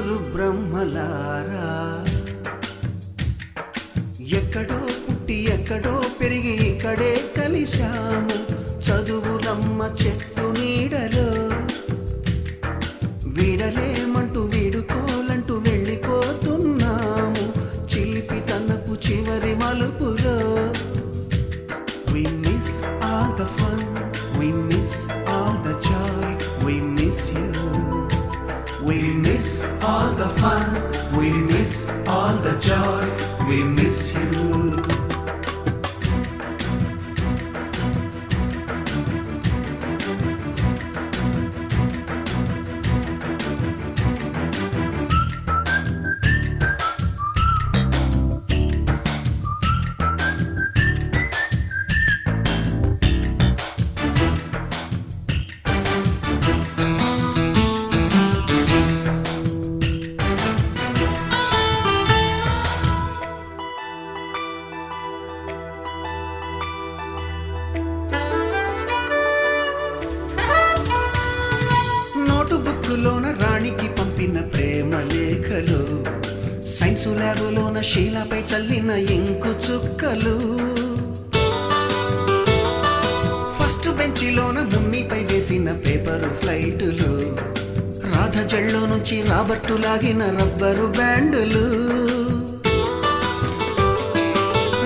నలుగురు బ్రహ్మలారా ఎక్కడో పుట్టి ఎక్కడో పెరిగి ఇక్కడే కలిశాము చదువులమ్మ చెట్టు నీడలో వీడలేమంటూ వీడుకోలంటూ వెళ్ళిపోతున్నాము చిలిపి తనకు చివరి మలుపులో We miss all the fun, we miss all the joy, we miss you. We miss all the fun, we miss all the joy, we miss you. బుక్కులోన రాణికి పంపిన ప్రేమ లేఖలు సైన్సు ల్యాబులోన శీలపై చల్లిన ఇంకు చుక్కలు ఫస్ట్ బెంచిలోన మున్నిపై వేసిన పేపరు ఫ్లైటులు రాధ జల్లో నుంచి రాబర్టు లాగిన rubber బ్యాండులు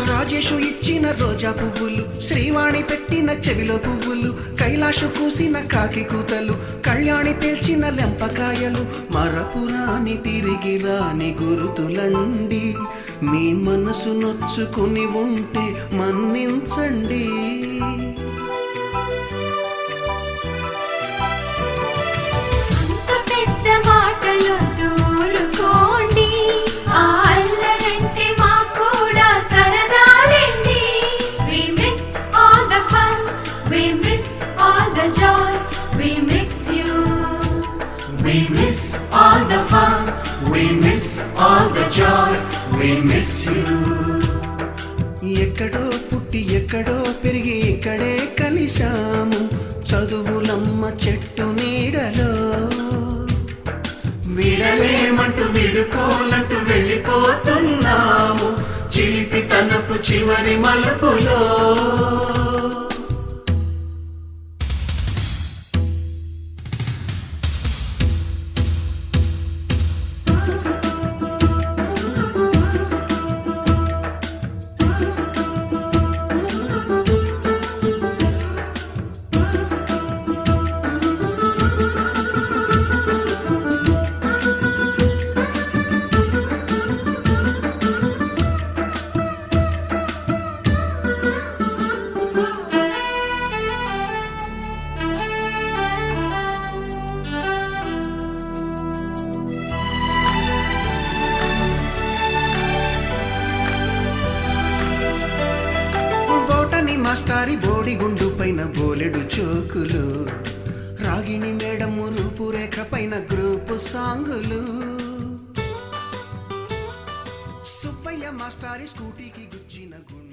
Rajesh ఇచ్చిన రోజా పువ్వులు శ్రీవాణి పెట్టిన చెవిలో పువ్వులు కైలాషు కూసిన కాకి కూతలు కళ్యాణి పేల్చిన లెంపకాయలు మరపురాని తిరిగి రాని గురుతులండి మీ మనసు నొచ్చుకుని ఉంటే మన్నించండి We miss all the fun, we miss all the joy, we miss you. ఎక్కడో పుట్టి ఎక్కడో పెరిగి ఇక్కడే కలిశాము చదువులమ్మ చెట్టు నీడలో వీడలేమంటూ వీడుకోలంటూ వెళ్ళిపోతున్నాము చిలిపి తనపు చివరి మలుపులో మాస్టారి బోడిగుండు పైన బోలెడు చోకులు రాగిణి మేడము రూపురేఖ పైన గ్రూపు సాంగులు సుబ్బయ్య మాస్టారి స్కూటీకి గుచ్చిన గుండు